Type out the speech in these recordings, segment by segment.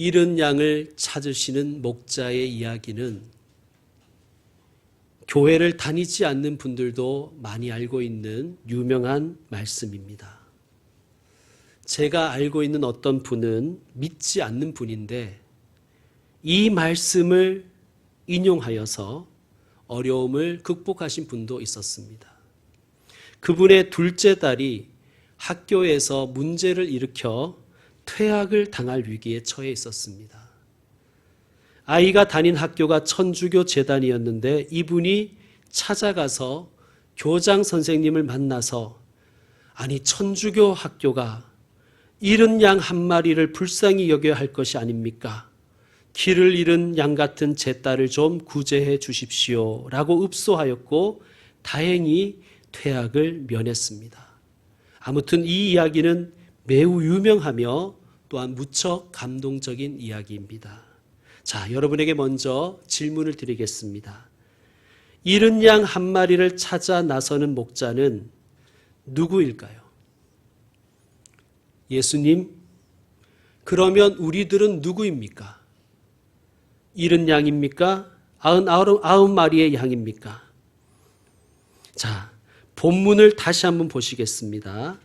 잃은 양을 찾으시는 목자의 이야기는 교회를 다니지 않는 분들도 많이 알고 있는 유명한 말씀입니다. 제가 알고 있는 어떤 분은 믿지 않는 분인데 이 말씀을 인용하여서 어려움을 극복하신 분도 있었습니다. 그분의 둘째 딸이 학교에서 문제를 일으켜 퇴학을 당할 위기에 처해 있었습니다. 아이가 다닌 학교가 천주교 재단이었는데 이분이 찾아가서 교장 선생님을 만나서 아니 천주교 학교가 잃은 양 한 마리를 불쌍히 여겨야 할 것이 아닙니까? 길을 잃은 양 같은 제 딸을 좀 구제해 주십시오 라고 읍소하였고 다행히 퇴학을 면했습니다. 아무튼 이 이야기는 매우 유명하며 또한 무척 감동적인 이야기입니다. 자, 여러분에게 먼저 질문을 드리겠습니다. 잃은 양 한 마리를 찾아 나서는 목자는 누구일까요? 예수님? 그러면 우리들은 누구입니까? 잃은 양입니까? 99마리의 양입니까? 자, 본문을 다시 한번 보시겠습니다.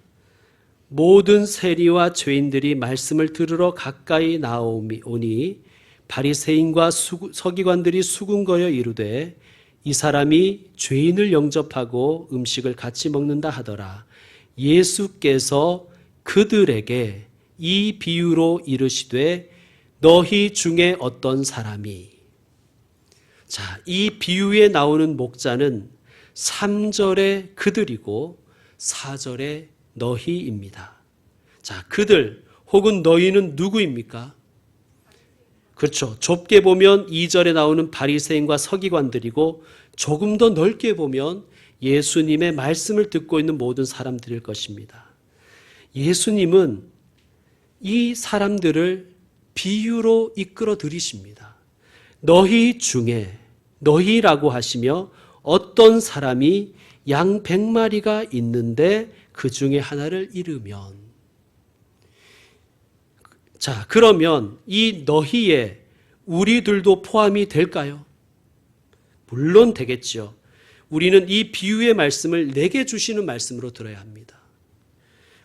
모든 세리와 죄인들이 말씀을 들으러 가까이 나오니 바리새인과 서기관들이 수군거려 이르되 이 사람이 죄인을 영접하고 음식을 같이 먹는다 하더라. 예수께서 그들에게 이 비유로 이르시되 너희 중에 어떤 사람이 자, 이 비유에 나오는 목자는 3절에 그들이고 4절에 너희입니다. 자, 그들 혹은 너희는 누구입니까? 그렇죠. 좁게 보면 2절에 나오는 바리새인과 서기관들이고 조금 더 넓게 보면 예수님의 말씀을 듣고 있는 모든 사람들일 것입니다. 예수님은 이 사람들을 비유로 이끌어 들이십니다. 너희 중에 너희라고 하시며 어떤 사람이 양 100마리가 있는데 그 중에 하나를 잃으면 자, 그러면 이 너희에 우리들도 포함이 될까요? 물론 되겠죠. 우리는 이 비유의 말씀을 내게 주시는 말씀으로 들어야 합니다.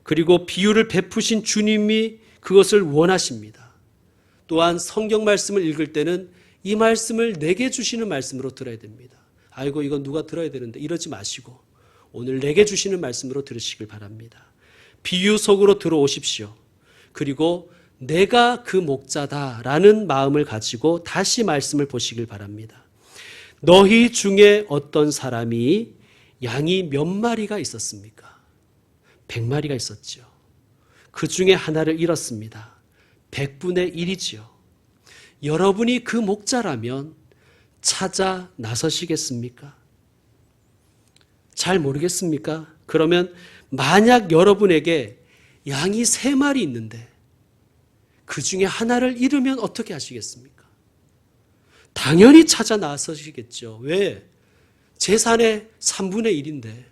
그리고 비유를 베푸신 주님이 그것을 원하십니다. 또한 성경 말씀을 읽을 때는 이 말씀을 내게 주시는 말씀으로 들어야 됩니다. 아이고 이건 누가 들어야 되는데 이러지 마시고 오늘 내게 주시는 말씀으로 들으시길 바랍니다. 비유 속으로 들어오십시오. 그리고 내가 그 목자다라는 마음을 가지고 다시 말씀을 보시길 바랍니다. 너희 중에 어떤 사람이 양이 몇 마리가 있었습니까? 100마리가 있었죠. 그 중에 하나를 잃었습니다. 100분의 1이지요. 여러분이 그 목자라면 찾아 나서시겠습니까? 잘 모르겠습니까? 그러면 만약 여러분에게 양이 3마리 있는데 그 중에 하나를 잃으면 어떻게 하시겠습니까? 당연히 찾아 나서시겠죠. 왜? 재산의 3분의 1인데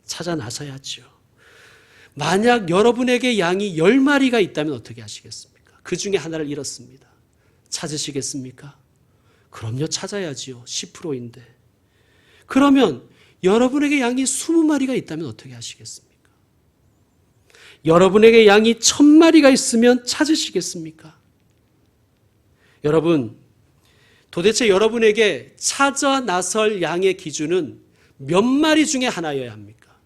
찾아 나서야죠. 만약 여러분에게 양이 10마리가 있다면 어떻게 하시겠습니까? 그 중에 하나를 잃었습니다. 찾으시겠습니까? 그럼요, 찾아야지요. 10%인데. 그러면 여러분에게 양이 20마리가 있다면 어떻게 하시겠습니까? 여러분에게 양이 1000마리가 있으면 찾으시겠습니까? 여러분, 도대체 여러분에게 찾아 나설 양의 기준은 몇 마리 중에 하나여야 합니까?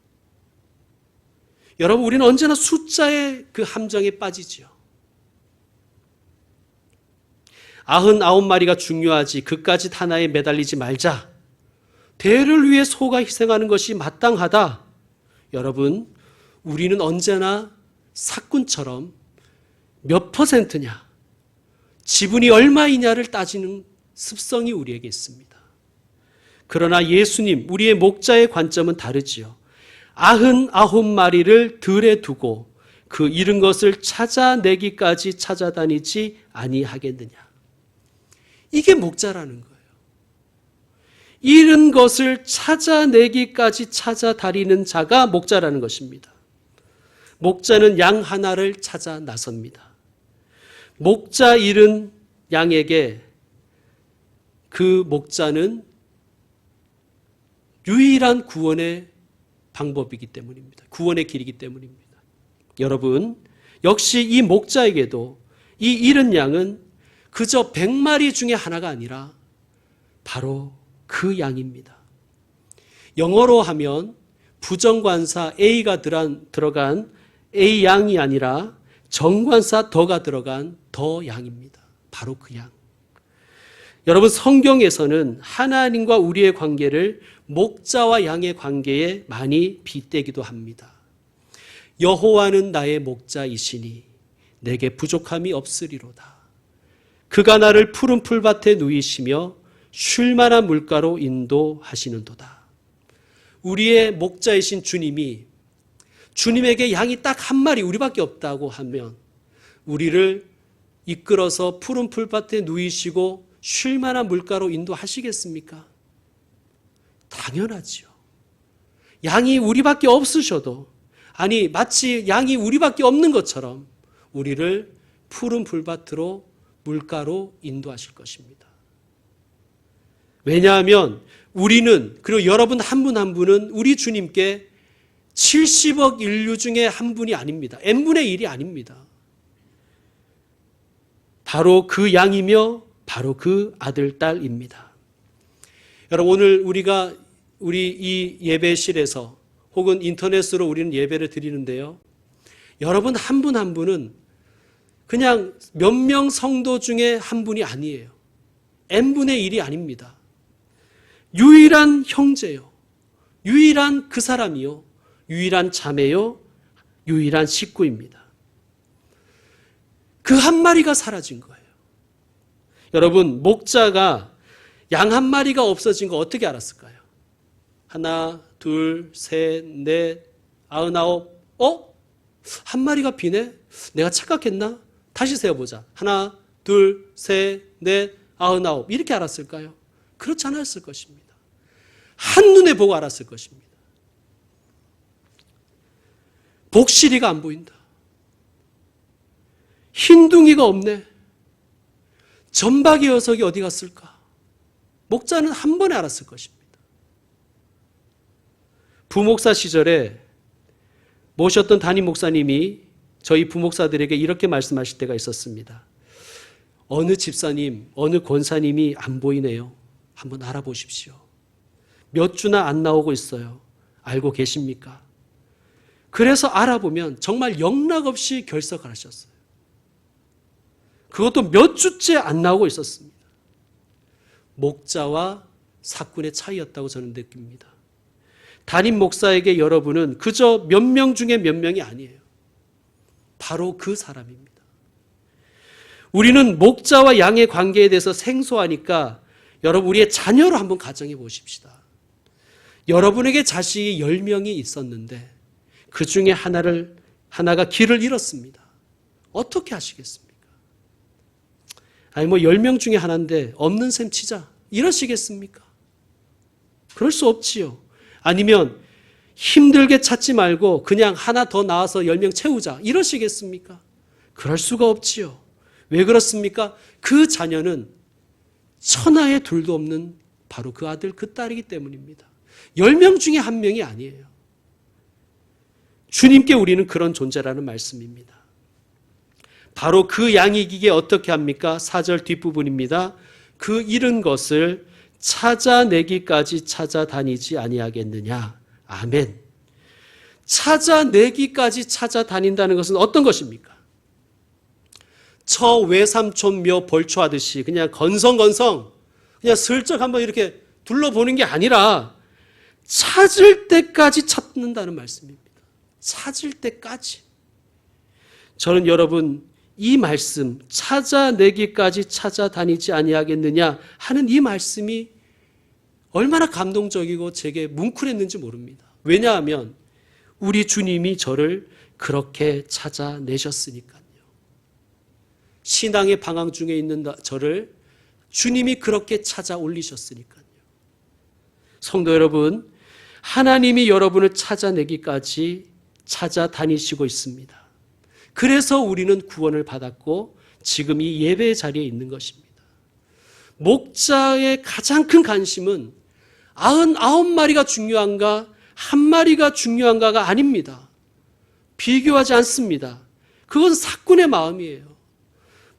여러분, 우리는 언제나 숫자의 그 함정에 빠지죠. 99마리가 중요하지 그까짓 하나에 매달리지 말자. 대를 위해 소가 희생하는 것이 마땅하다. 여러분, 우리는 언제나 사꾼처럼 몇 %냐, 지분이 얼마이냐를 따지는 습성이 우리에게 있습니다. 그러나 예수님, 우리의 목자의 관점은 다르지요. 99마리를 들에 두고 그 잃은 것을 찾아내기까지 찾아다니지 아니하겠느냐. 이게 목자라는 거예요. 잃은 것을 찾아내기까지 찾아다니는 자가 목자라는 것입니다. 목자는 양 하나를 찾아 나섭니다. 목자 잃은 양에게 그 목자는 유일한 구원의 방법이기 때문입니다. 구원의 길이기 때문입니다. 여러분, 역시 이 목자에게도 이 잃은 양은 그저 100마리 중에 하나가 아니라 바로 그 양입니다. 영어로 하면 부정관사 A가 들어간 A 양이 아니라 정관사 더가 들어간 더 양입니다. 바로 그 양. 여러분, 성경에서는 하나님과 우리의 관계를 목자와 양의 관계에 많이 빗대기도 합니다. 여호와는 나의 목자이시니 내게 부족함이 없으리로다. 그가 나를 푸른 풀밭에 누이시며 쉴 만한 물가로 인도하시는도다. 우리의 목자이신 주님이 주님에게 양이 딱 한 마리 우리밖에 없다고 하면 우리를 이끌어서 푸른 풀밭에 누이시고 쉴 만한 물가로 인도하시겠습니까? 당연하지요. 양이 우리밖에 없으셔도, 아니 마치 양이 우리밖에 없는 것처럼 우리를 푸른 풀밭으로 물가로 인도하실 것입니다. 왜냐하면 우리는, 그리고 여러분 한 분 한 분은 우리 주님께 70억 인류 중에 한 분이 아닙니다. n분의 1이 아닙니다. 바로 그 양이며 바로 그 아들, 딸입니다. 여러분, 오늘 우리 이 예배실에서 혹은 인터넷으로 우리는 예배를 드리는데요. 여러분 한 분 한 분은 그냥 몇 명 성도 중에 한 분이 아니에요. n분의 1이 아닙니다. 유일한 형제요. 유일한 그 사람이요. 유일한 자매요. 유일한 식구입니다. 그 한 마리가 사라진 거예요. 여러분, 목자가 양 한 마리가 없어진 거 어떻게 알았을까요? 하나, 둘, 셋, 넷, 99. 한 마리가 비네? 내가 착각했나? 다시 세어보자. 하나, 둘, 셋, 넷, 99. 이렇게 알았을까요? 그렇지 않았을 것입니다. 한눈에 보고 알았을 것입니다. 복실이가 안 보인다. 흰둥이가 없네. 전박이 녀석이 어디 갔을까? 목자는 한 번에 알았을 것입니다. 부목사 시절에 모셨던 담임 목사님이 저희 부목사들에게 이렇게 말씀하실 때가 있었습니다. 어느 집사님, 어느 권사님이 안 보이네요. 한번 알아보십시오. 몇 주나 안 나오고 있어요. 알고 계십니까? 그래서 알아보면 정말 영락없이 결석을 하셨어요. 그것도 몇 주째 안 나오고 있었습니다. 목자와 사꾼의 차이였다고 저는 느낍니다. 담임 목사에게 여러분은 그저 몇 명 중에 몇 명이 아니에요. 바로 그 사람입니다. 우리는 목자와 양의 관계에 대해서 생소하니까 여러분, 우리의 자녀로 한번 가정해 보십시다. 여러분에게 자식이 10명이 있었는데 그 중에 하나가 길을 잃었습니다. 어떻게 하시겠습니까? 아니 10명 중에 하나인데 없는 셈 치자. 이러시겠습니까? 그럴 수 없지요. 아니면 힘들게 찾지 말고 그냥 하나 더 낳아서 10명 채우자. 이러시겠습니까? 그럴 수가 없지요. 왜 그렇습니까? 그 자녀는 천하에 둘도 없는 바로 그 아들, 그 딸이기 때문입니다. 10명 중에 한 명이 아니에요. 주님께 우리는 그런 존재라는 말씀입니다. 바로 그 양이기에 어떻게 합니까? 4절 뒷부분입니다. 그 잃은 것을 찾아내기까지 찾아다니지 아니하겠느냐. 아멘. 찾아내기까지 찾아다닌다는 것은 어떤 것입니까? 처 외삼촌묘 벌초하듯이 그냥 건성건성 그냥 슬쩍 한번 이렇게 둘러보는 게 아니라 찾을 때까지 찾는다는 말씀입니다. 찾을 때까지. 저는 여러분 이 말씀 찾아내기까지 찾아다니지 아니하겠느냐 하는 이 말씀이 얼마나 감동적이고 제게 뭉클했는지 모릅니다. 왜냐하면 우리 주님이 저를 그렇게 찾아내셨으니까요. 신앙의 방황 중에 있는 저를 주님이 그렇게 찾아 올리셨으니까요. 성도 여러분, 하나님이 여러분을 찾아내기까지 찾아다니시고 있습니다. 그래서 우리는 구원을 받았고 지금 이 예배의 자리에 있는 것입니다. 목자의 가장 큰 관심은 99마리가 중요한가, 한 마리가 중요한가가 아닙니다. 비교하지 않습니다. 그건 사꾼의 마음이에요.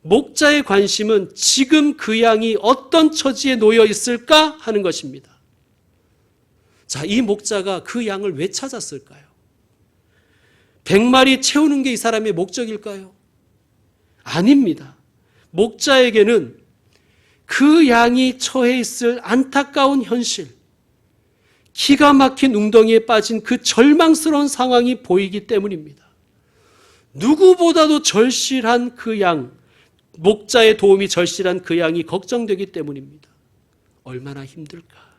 목자의 관심은 지금 그 양이 어떤 처지에 놓여 있을까 하는 것입니다. 자, 이 목자가 그 양을 왜 찾았을까요? 100마리 채우는 게 이 사람의 목적일까요? 아닙니다. 목자에게는 그 양이 처해 있을 안타까운 현실, 기가 막힌 웅덩이에 빠진 그 절망스러운 상황이 보이기 때문입니다. 누구보다도 절실한 그 양, 목자의 도움이 절실한 그 양이 걱정되기 때문입니다. 얼마나 힘들까?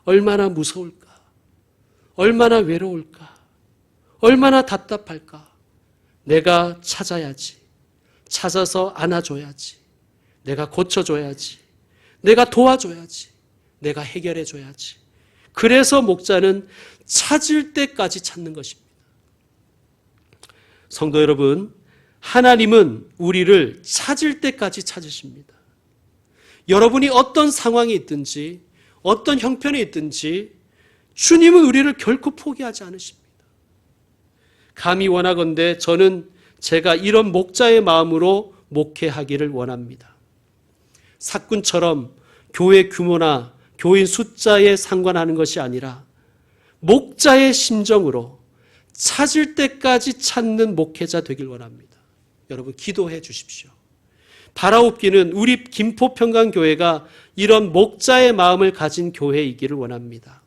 얼마나 무서울까? 얼마나 외로울까? 얼마나 답답할까? 내가 찾아야지. 찾아서 안아줘야지. 내가 고쳐줘야지. 내가 도와줘야지. 내가 해결해줘야지. 그래서 목자는 찾을 때까지 찾는 것입니다. 성도 여러분, 하나님은 우리를 찾을 때까지 찾으십니다. 여러분이 어떤 상황에 있든지 어떤 형편에 있든지 주님은 우리를 결코 포기하지 않으십니다. 감히 원하건대 저는 제가 이런 목자의 마음으로 목회하기를 원합니다. 사꾼처럼 교회 규모나 교인 숫자에 상관하는 것이 아니라 목자의 심정으로 찾을 때까지 찾는 목회자 되길 원합니다. 여러분 기도해 주십시오. 바라옵기는 우리 김포평강교회가 이런 목자의 마음을 가진 교회이기를 원합니다.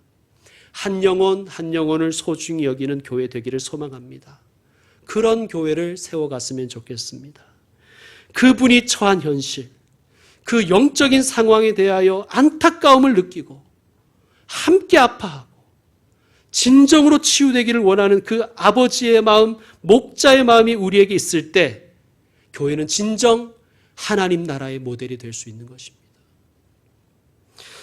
한 영혼 한 영혼을 소중히 여기는 교회 되기를 소망합니다. 그런 교회를 세워갔으면 좋겠습니다. 그분이 처한 현실, 그 영적인 상황에 대하여 안타까움을 느끼고 함께 아파하고 진정으로 치유되기를 원하는 그 아버지의 마음, 목자의 마음이 우리에게 있을 때 교회는 진정 하나님 나라의 모델이 될 수 있는 것입니다.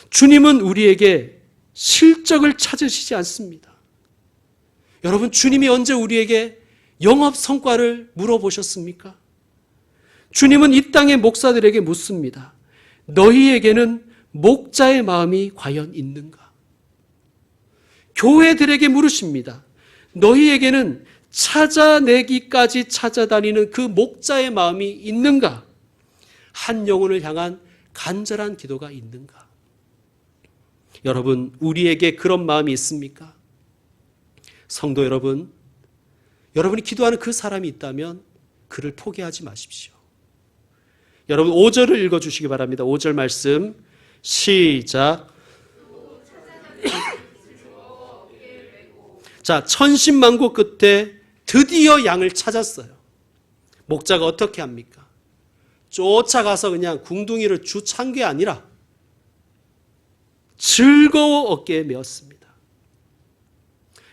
주님은 우리에게 실적을 찾으시지 않습니다. 여러분, 주님이 언제 우리에게 영업 성과를 물어보셨습니까? 주님은 이 땅의 목사들에게 묻습니다. 너희에게는 목자의 마음이 과연 있는가? 교회들에게 물으십니다. 너희에게는 찾아내기까지 찾아다니는 그 목자의 마음이 있는가? 한 영혼을 향한 간절한 기도가 있는가? 여러분, 우리에게 그런 마음이 있습니까? 성도 여러분, 여러분이 기도하는 그 사람이 있다면 그를 포기하지 마십시오. 여러분 5절을 읽어주시기 바랍니다. 5절 말씀 시작. 자, 천신만고 끝에 드디어 양을 찾았어요. 목자가 어떻게 합니까? 쫓아가서 그냥 궁둥이를 주찬 게 아니라 즐거워 어깨에 메었습니다.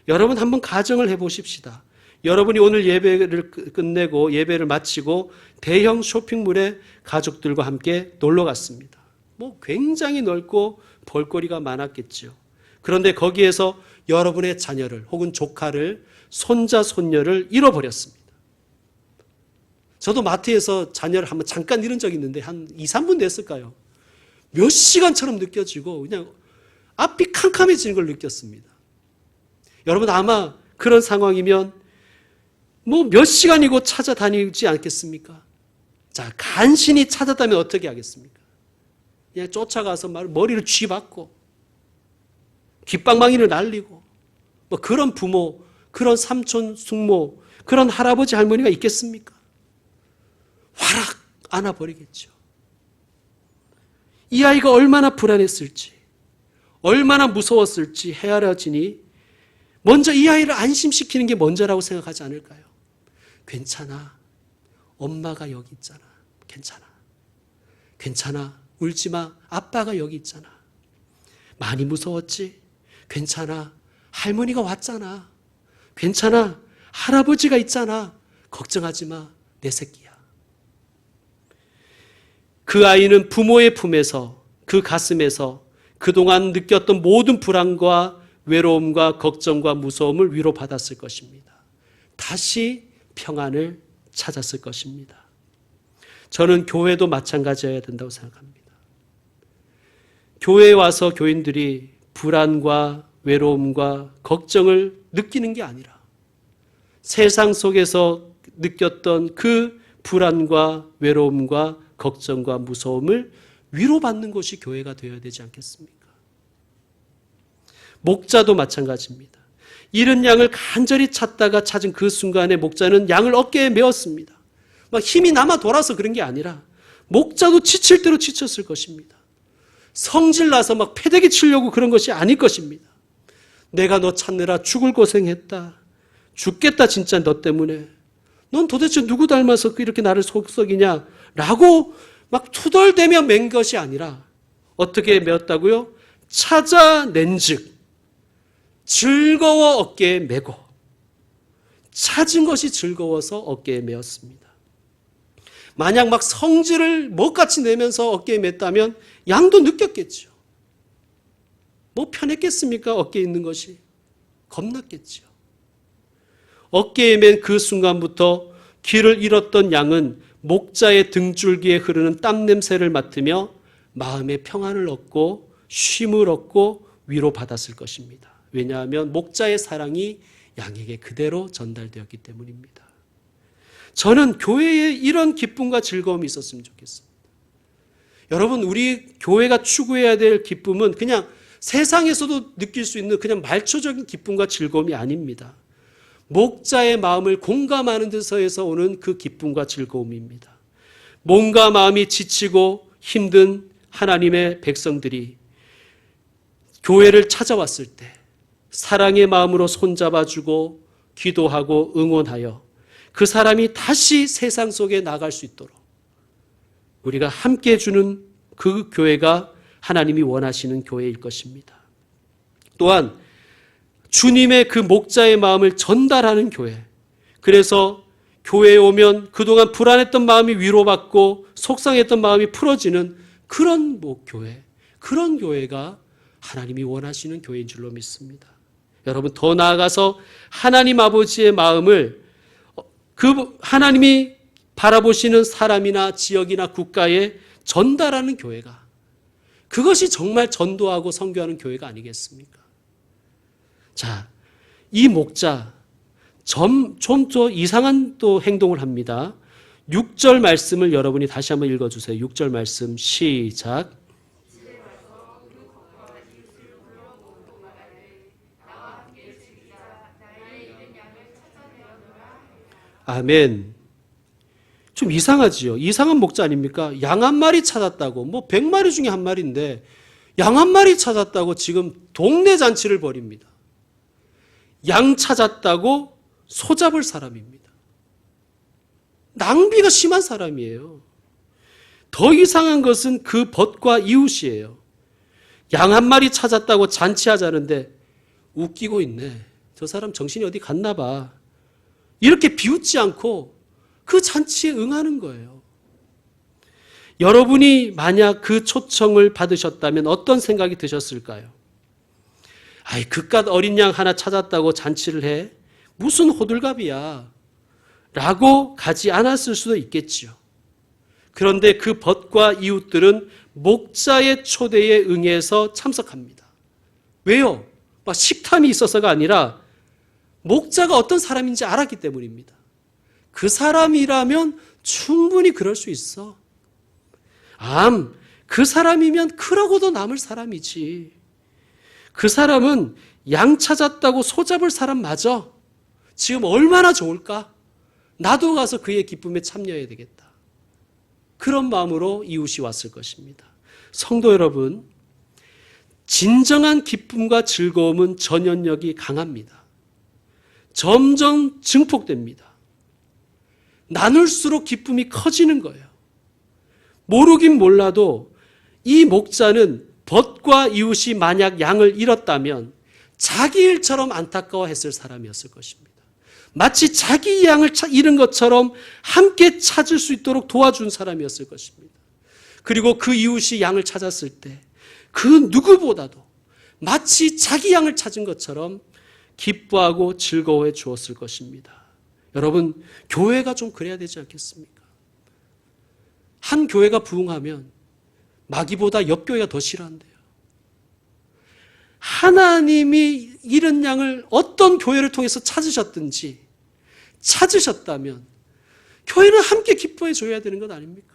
여러분 한번 가정을 해보십시다. 여러분이 오늘 예배를 끝내고 예배를 마치고 대형 쇼핑몰에 가족들과 함께 놀러 갔습니다. 굉장히 넓고 볼거리가 많았겠죠. 그런데 거기에서 여러분의 자녀를 혹은 조카를, 손자, 손녀를 잃어버렸습니다. 저도 마트에서 자녀를 한번 잠깐 잃은 적이 있는데 한 2, 3분 됐을까요? 몇 시간처럼 느껴지고 그냥 앞이 캄캄해지는 걸 느꼈습니다. 여러분 아마 그런 상황이면 몇 시간이고 찾아다니지 않겠습니까? 자, 간신히 찾았다면 어떻게 하겠습니까? 그냥 쫓아가서 머리를 쥐박고 귓방망이를 날리고 그런 부모, 그런 삼촌, 숙모, 그런 할아버지, 할머니가 있겠습니까? 화락 안아버리겠죠. 이 아이가 얼마나 불안했을지, 얼마나 무서웠을지 헤아려지니 먼저 이 아이를 안심시키는 게 먼저라고 생각하지 않을까요? 괜찮아. 엄마가 여기 있잖아. 괜찮아. 괜찮아. 울지 마. 아빠가 여기 있잖아. 많이 무서웠지? 괜찮아. 할머니가 왔잖아. 괜찮아. 할아버지가 있잖아. 걱정하지 마. 내 새끼야. 그 아이는 부모의 품에서, 그 가슴에서 그동안 느꼈던 모든 불안과 외로움과 걱정과 무서움을 위로받았을 것입니다. 다시 평안을 찾았을 것입니다. 저는 교회도 마찬가지여야 된다고 생각합니다. 교회에 와서 교인들이 불안과 외로움과 걱정을 느끼는 게 아니라 세상 속에서 느꼈던 그 불안과 외로움과 걱정과 무서움을 위로받는 곳이 교회가 되어야 되지 않겠습니까? 목자도 마찬가지입니다. 잃은 양을 간절히 찾다가 찾은 그 순간에 목자는 양을 어깨에 메었습니다. 막 힘이 남아 돌아서 그런 게 아니라 목자도 지칠 대로 지쳤을 것입니다. 성질나서 막 패대기 치려고 그런 것이 아닐 것입니다. 내가 너 찾느라 죽을 고생했다. 죽겠다 진짜 너 때문에. 넌 도대체 누구 닮아서 이렇게 나를 속썩이냐? 라고 막 투덜대며 맨 것이 아니라 어떻게 메었다고요? 찾아낸즉 즐거워 어깨에 메고 찾은 것이 즐거워서 어깨에 메었습니다. 만약 막 성질을 못같이 내면서 어깨에 맸다면 양도 느꼈겠죠. 뭐 편했겠습니까? 어깨에 있는 것이. 겁났겠죠. 어깨에 맨 그 순간부터 길을 잃었던 양은 목자의 등줄기에 흐르는 땀 냄새를 맡으며 마음의 평안을 얻고 쉼을 얻고 위로받았을 것입니다. 왜냐하면 목자의 사랑이 양에게 그대로 전달되었기 때문입니다. 저는 교회에 이런 기쁨과 즐거움이 있었으면 좋겠습니다. 여러분, 우리 교회가 추구해야 될 기쁨은 그냥 세상에서도 느낄 수 있는 그냥 말초적인 기쁨과 즐거움이 아닙니다. 목자의 마음을 공감하는 데서에서 오는 그 기쁨과 즐거움입니다. 몸과 마음이 지치고 힘든 하나님의 백성들이 교회를 찾아왔을 때 사랑의 마음으로 손잡아주고 기도하고 응원하여 그 사람이 다시 세상 속에 나갈 수 있도록 우리가 함께 해주는 그 교회가 하나님이 원하시는 교회일 것입니다. 또한 주님의 그 목자의 마음을 전달하는 교회. 그래서 교회에 오면 그동안 불안했던 마음이 위로받고 속상했던 마음이 풀어지는 그런 교회, 그런 교회가 하나님이 원하시는 교회인 줄로 믿습니다. 여러분, 더 나아가서 하나님 아버지의 마음을 그 하나님이 바라보시는 사람이나 지역이나 국가에 전달하는 교회가, 그것이 정말 전도하고 선교하는 교회가 아니겠습니까? 자, 이 목자 좀 더 이상한 또 행동을 합니다. 6절 말씀을 여러분이 다시 한번 읽어주세요. 6절 말씀 시작. 아멘. 좀 이상하지요. 이상한 목자 아닙니까? 양 한 마리 찾았다고, 뭐 100마리 중에 한 마리인데 양 한 마리 찾았다고 지금 동네 잔치를 벌입니다. 양 찾았다고 소잡을 사람입니다. 낭비가 심한 사람이에요. 더 이상한 것은 그 벗과 이웃이에요. 양 한 마리 찾았다고 잔치하자는데 웃기고 있네. 저 사람 정신이 어디 갔나 봐. 이렇게 비웃지 않고 그 잔치에 응하는 거예요. 여러분이 만약 그 초청을 받으셨다면 어떤 생각이 드셨을까요? 아이, 그깟 어린 양 하나 찾았다고 잔치를 해? 무슨 호들갑이야? 라고 가지 않았을 수도 있겠지요. 그런데 그 벗과 이웃들은 목자의 초대에 응해서 참석합니다. 왜요? 막 식탐이 있어서가 아니라 목자가 어떤 사람인지 알았기 때문입니다. 그 사람이라면 충분히 그럴 수 있어. 그 사람이면 크라고도 남을 사람이지. 그 사람은 양 찾았다고 소잡을 사람 맞아. 지금 얼마나 좋을까? 나도 가서 그의 기쁨에 참여해야 되겠다. 그런 마음으로 이웃이 왔을 것입니다. 성도 여러분, 진정한 기쁨과 즐거움은 전연력이 강합니다. 점점 증폭됩니다. 나눌수록 기쁨이 커지는 거예요. 모르긴 몰라도 이 목자는 벗과 이웃이 만약 양을 잃었다면 자기 일처럼 안타까워했을 사람이었을 것입니다. 마치 자기 양을 잃은 것처럼 함께 찾을 수 있도록 도와준 사람이었을 것입니다. 그리고 그 이웃이 양을 찾았을 때 그 누구보다도 마치 자기 양을 찾은 것처럼 기뻐하고 즐거워해 주었을 것입니다. 여러분, 교회가 좀 그래야 되지 않겠습니까? 한 교회가 부흥하면 마귀보다 옆 교회가 더 싫어한대요. 하나님이 이런 양을 어떤 교회를 통해서 찾으셨든지 찾으셨다면 교회는 함께 기뻐해 줘야 되는 것 아닙니까?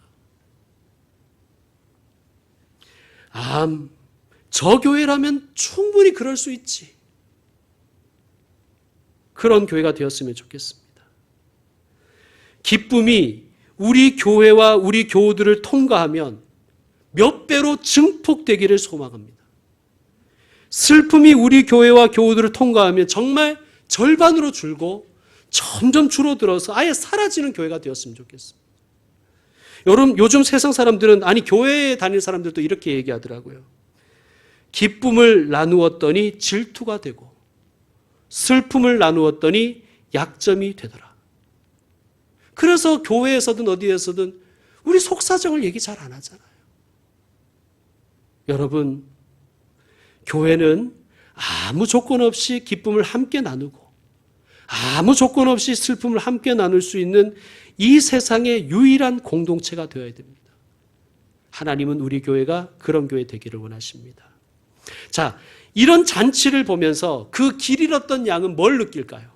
저 교회라면 충분히 그럴 수 있지. 그런 교회가 되었으면 좋겠습니다. 기쁨이 우리 교회와 우리 교우들을 통과하면 몇 배로 증폭되기를 소망합니다. 슬픔이 우리 교회와 교우들을 통과하면 정말 절반으로 줄고 점점 줄어들어서 아예 사라지는 교회가 되었으면 좋겠습니다. 여러분, 요즘 세상 사람들은, 아니 교회에 다니는 사람들도 이렇게 얘기하더라고요. 기쁨을 나누었더니 질투가 되고 슬픔을 나누었더니 약점이 되더라. 그래서 교회에서든 어디에서든 우리 속사정을 얘기 잘 안 하잖아요. 여러분, 교회는 아무 조건 없이 기쁨을 함께 나누고 아무 조건 없이 슬픔을 함께 나눌 수 있는 이 세상의 유일한 공동체가 되어야 됩니다. 하나님은 우리 교회가 그런 교회 되기를 원하십니다. 자, 이런 잔치를 보면서 그 길 잃었던 양은 뭘 느낄까요?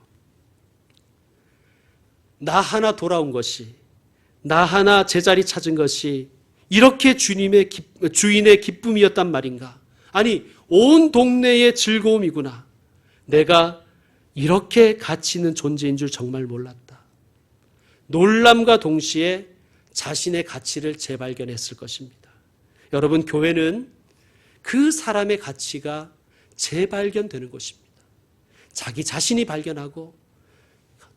나 하나 돌아온 것이, 나 하나 제자리 찾은 것이 이렇게 주인의 기쁨이었단 말인가? 아니, 온 동네의 즐거움이구나. 내가 이렇게 가치 있는 존재인 줄 정말 몰랐다. 놀람과 동시에 자신의 가치를 재발견했을 것입니다. 여러분, 교회는 그 사람의 가치가 재발견되는 곳입니다. 자기 자신이 발견하고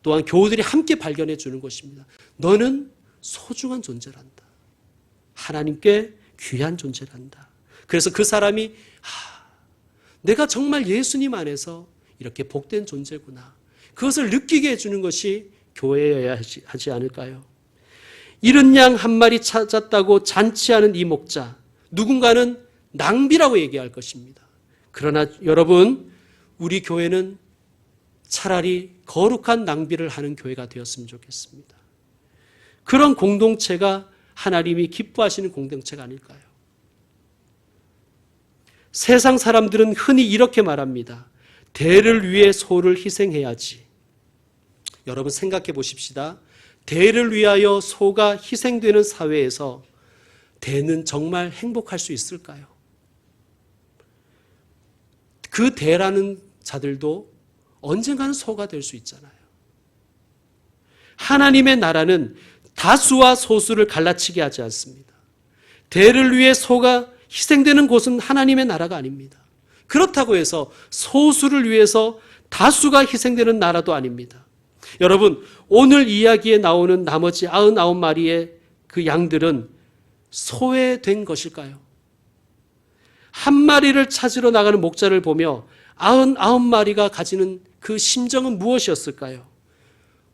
또한 교우들이 함께 발견해 주는 곳입니다. 너는 소중한 존재란다. 하나님께 귀한 존재란다. 그래서 그 사람이 내가 정말 예수님 안에서 이렇게 복된 존재구나. 그것을 느끼게 해주는 것이 교회여야 하지 않을까요? 잃은 양 한 마리 찾았다고 잔치하는 이 목자, 누군가는 낭비라고 얘기할 것입니다. 그러나 여러분, 우리 교회는 차라리 거룩한 낭비를 하는 교회가 되었으면 좋겠습니다. 그런 공동체가 하나님이 기뻐하시는 공동체가 아닐까요? 세상 사람들은 흔히 이렇게 말합니다. 대를 위해 소를 희생해야지. 여러분, 생각해 보십시다. 대를 위하여 소가 희생되는 사회에서 대는 정말 행복할 수 있을까요? 그 대라는 자들도 언젠가는 소가 될 수 있잖아요. 하나님의 나라는 다수와 소수를 갈라치게 하지 않습니다. 대를 위해 소가 희생되는 곳은 하나님의 나라가 아닙니다. 그렇다고 해서 소수를 위해서 다수가 희생되는 나라도 아닙니다. 여러분, 오늘 이야기에 나오는 나머지 99마리의 그 양들은 소외된 것일까요? 한 마리를 찾으러 나가는 목자를 보며 99마리가 가지는 그 심정은 무엇이었을까요?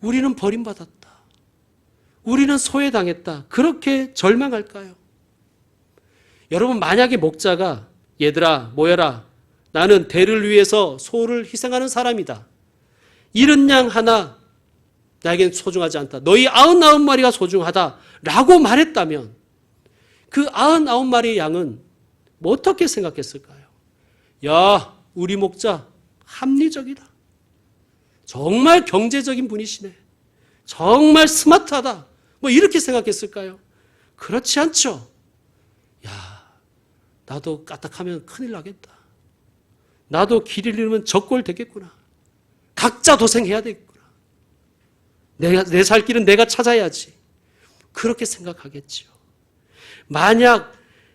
우리는 버림받았다. 우리는 소외당했다. 그렇게 절망할까요? 여러분, 만약에 목자가 얘들아 모여라. 나는 대를 위해서 소를 희생하는 사람이다. 잃은 양 하나 나에겐 소중하지 않다. 너희 99마리가 소중하다. 라고 말했다면 그 99마리의 양은 뭐 어떻게 생각했을까요? 야, 우리 목자 합리적이다. 정말 경제적인 분이시네. 정말 스마트하다. 뭐 이렇게 생각했을까요? 그렇지 않죠. 야, 나도 까딱하면 큰일 나겠다. 나도 길 잃으면 적골 되겠구나. 각자 도생해야 되겠구나. 내 살 길은 내가 찾아야지. 그렇게 생각하겠지요. 만약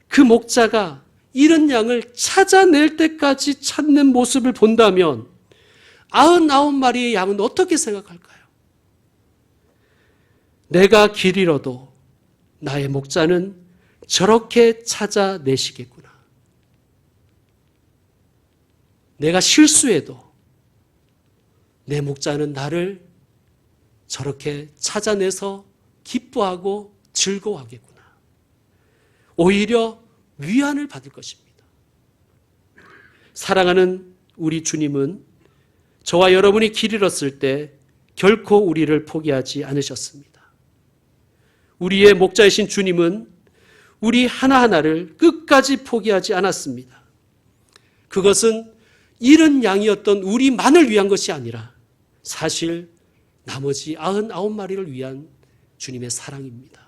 그 목자가 잃은 양을 찾아낼 때까지 찾는 모습을 본다면 99마리의 양은 어떻게 생각할까요? 내가 길 잃어도 나의 목자는 저렇게 찾아내시겠구나. 내가 실수해도 내 목자는 나를 저렇게 찾아내서 기뻐하고 즐거워하겠구나. 오히려 위안을 받을 것입니다. 사랑하는 우리 주님은 저와 여러분이 길 잃었을 때 결코 우리를 포기하지 않으셨습니다. 우리의 목자이신 주님은 우리 하나하나를 끝까지 포기하지 않았습니다. 그것은 잃은 양이었던 우리만을 위한 것이 아니라 사실 나머지 99마리를 위한 주님의 사랑입니다.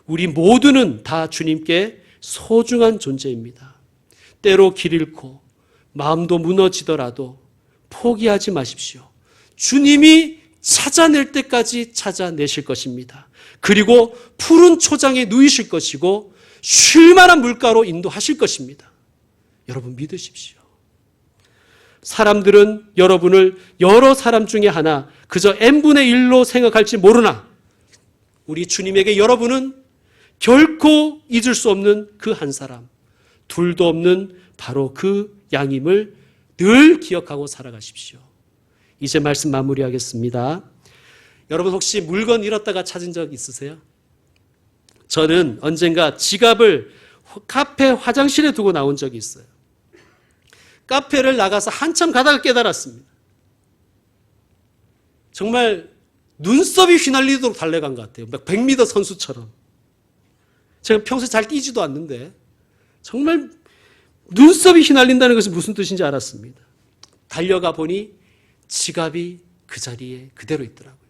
우리 모두는 다 주님께 소중한 존재입니다. 때로 길 잃고 마음도 무너지더라도 포기하지 마십시오. 주님이 찾아낼 때까지 찾아내실 것입니다. 그리고 푸른 초장에 누이실 것이고 쉴 만한 물가로 인도하실 것입니다. 여러분 믿으십시오. 사람들은 여러분을 여러 사람 중에 하나 그저 n분의 1로 생각할지 모르나 우리 주님에게 여러분은 결코 잊을 수 없는 그 한 사람, 둘도 없는 바로 그 양임을 늘 기억하고 살아가십시오. 이제 말씀 마무리하겠습니다. 여러분 혹시 물건 잃었다가 찾은 적 있으세요? 저는 언젠가 지갑을 카페 화장실에 두고 나온 적이 있어요. 카페를 나가서 한참 가다가 깨달았습니다. 정말 눈썹이 휘날리도록 달려간 것 같아요. 막 100m 선수처럼. 제가 평소에 잘 뛰지도 않는데 정말 눈썹이 휘날린다는 것이 무슨 뜻인지 알았습니다. 달려가 보니 지갑이 그 자리에 그대로 있더라고요.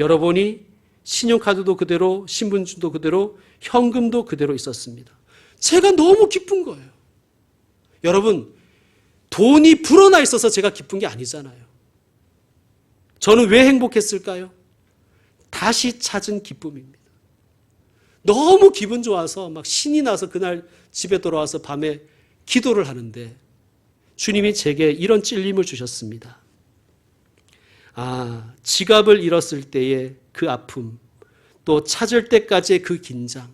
열어보니 신용카드도 그대로, 신분증도 그대로, 현금도 그대로 있었습니다. 제가 너무 기쁜 거예요. 여러분, 돈이 불어나 있어서 제가 기쁜 게 아니잖아요. 저는 왜 행복했을까요? 다시 찾은 기쁨입니다. 너무 기분 좋아서 막 신이 나서 그날 집에 돌아와서 밤에 기도를 하는데 주님이 제게 이런 찔림을 주셨습니다. 아, 지갑을 잃었을 때의 그 아픔, 또 찾을 때까지의 그 긴장,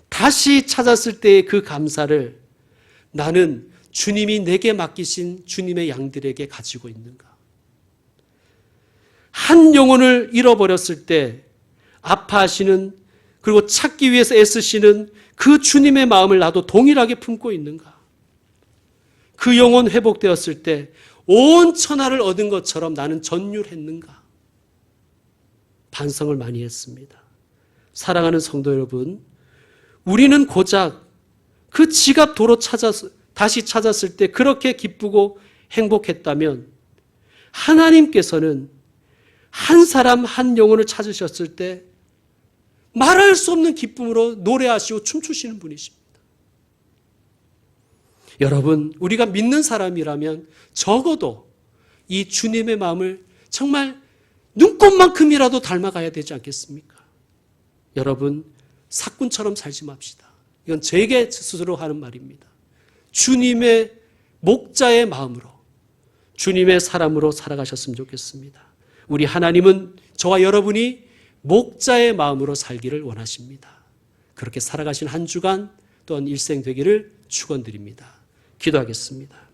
다시 찾았을 때의 그 감사를 나는 주님이 내게 맡기신 주님의 양들에게 가지고 있는가? 한 영혼을 잃어버렸을 때 아파하시는 그리고 찾기 위해서 애쓰시는 그 주님의 마음을 나도 동일하게 품고 있는가? 그 영혼 회복되었을 때 온 천하를 얻은 것처럼 나는 전율했는가? 반성을 많이 했습니다. 사랑하는 성도 여러분, 우리는 고작 그 지갑 도로 다시 찾았을 때 그렇게 기쁘고 행복했다면 하나님께서는 한 사람 한 영혼을 찾으셨을 때 말할 수 없는 기쁨으로 노래하시고 춤추시는 분이십니다. 여러분, 우리가 믿는 사람이라면 적어도 이 주님의 마음을 정말 눈꽃만큼이라도 닮아가야 되지 않겠습니까? 여러분, 사꾼처럼 살지 맙시다. 이건 제게 스스로 하는 말입니다. 주님의 목자의 마음으로, 주님의 사람으로 살아가셨으면 좋겠습니다. 우리 하나님은 저와 여러분이 목자의 마음으로 살기를 원하십니다. 그렇게 살아가신 한 주간 또한 일생 되기를 축원드립니다. 기도하겠습니다.